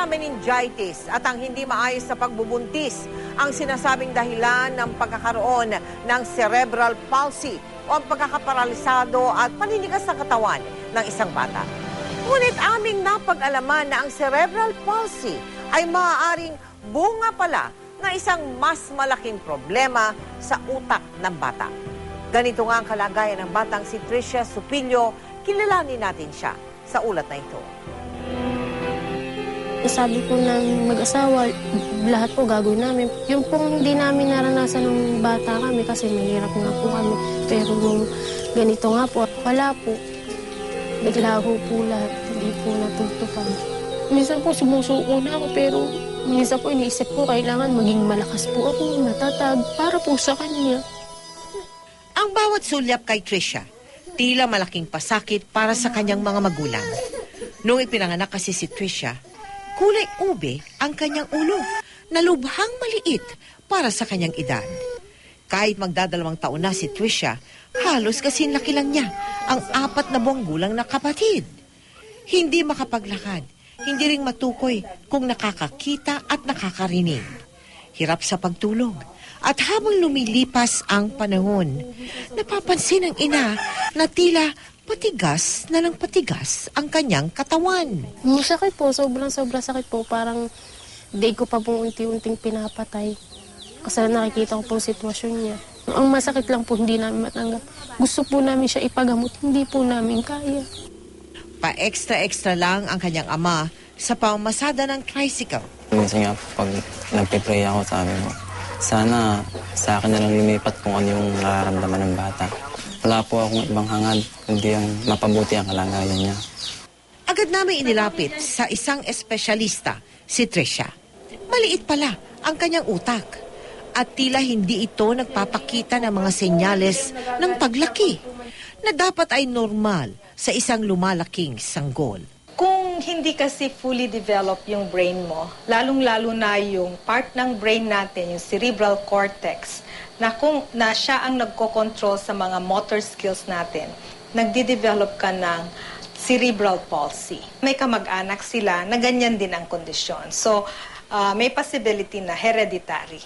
na meningitis at ang hindi maayos na pagbubuntis ang sinasabing dahilan ng pagkakaroon ng cerebral palsy o ang pagkakaparalisado at paninigas ng katawan ng isang bata. Ngunit aming napag-alaman na ang cerebral palsy ay maaaring bunga pala ng isang mas malaking problema sa utak ng bata. Ganito nga ang kalagayan ng batang si Tricia Supilio. Kilalanin natin siya sa ulat na ito. Sabi po ng mag-asawa, lahat po gagawin namin. Yung pong hindi namin naranasan ng bata kami kasi mahirap nga po kami. Pero nung ganito nga po, wala po. Naglaho po lahat, hindi po natutupad. Minsan po sumusuko na ako pero minsan po iniisip ko kailangan maging malakas po ako, matatag, para po sa kanya. Ang bawat sulyap kay Tricia, tila malaking pasakit para sa kanyang mga magulang. Noong ipinanganak kasi si Tricia, kulay ube ang kanyang ulo, na lubhang maliit para sa kanyang edad. Kahit magdadalawang taon na si Tricia, halos kasing laki lang niya ang 4 na buwang gulang na kapatid. Hindi makapaglakad, hindi ring matukoy kung nakakakita at nakakarinig. Hirap sa pagtulog. At habang lumilipas ang panahon, napapansin ng ina na tila patigas na ng patigas ang kanyang katawan. Masakit po, sobrang sakit po. Parang day ko pa pong unti-unting pinapatay. Kasi nakikita ko po ang sitwasyon niya. Ang masakit lang po, hindi namin matanggap. Gusto po namin siya ipagamot, hindi po namin kaya. Pa-extra-extra lang ang kanyang ama sa pamamasada ng tricycle. Minsan nga pag nagpipray ako, sabi mo, sana sa akin na lang lumipat kung ano yung nararamdaman ng bata. Wala po akong ibang hangad, kundi ang mapabuti ang kalagayan niya. Agad namin inilapit sa isang espesyalista, si Tricia. Maliit pala ang kanyang utak. At tila hindi ito nagpapakita ng mga senyales ng paglaki na dapat ay normal sa isang lumalaking sanggol. Kung hindi kasi fully develop yung brain mo, lalong-lalo na yung part ng brain natin, yung cerebral cortex, na siya ang nagko-control sa mga motor skills natin, nagde-develop ka ng cerebral palsy. May kamag-anak sila na ganyan din ang kondisyon. So, may possibility na hereditary.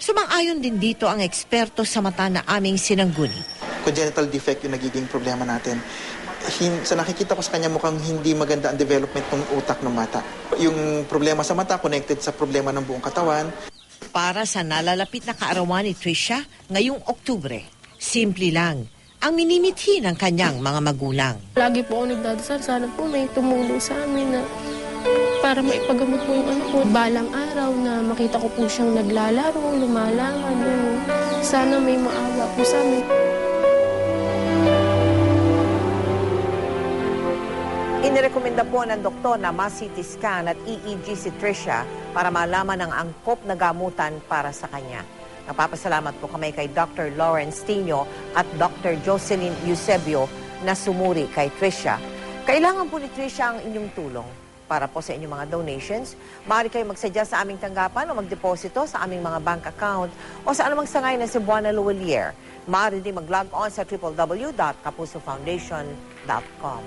Sumang-ayon din dito ang eksperto sa mata na aming sinangguni. Congenital defect yung nagiging problema natin. Sa nakikita ko sa kanya mukhang hindi maganda ang development ng utak ng bata. Yung problema sa mata connected sa problema ng buong katawan. Para sa nalalapit na kaarawan ni Tricia ngayong Oktubre, simple lang ang minimithi ng kanyang mga magulang. Lagi po ako nagdadasal, sana po may tumulong sa amin na para maipagamot po yung anak ko. Balang araw na makita ko po siyang naglalaro, lumalakad. Sana may maawa po sa amin. Inirekomenda po ng doktor na ma-CT scan at EEG si Tricia para malaman ang angkop na gamutan para sa kanya. Napapasalamat po kami kay Dr. Lawrence Tino at Dr. Jocelyn Eusebio na sumuri kay Tricia. Kailangan po ni Tricia ang inyong tulong. Para po sa inyong mga donations, maaari kayo magsadya sa aming tanggapan o magdeposito sa aming mga bank account o sa anumang sangay na Cebuana Luwalier. Maaari din mag-log on sa www.kapusofoundation.com.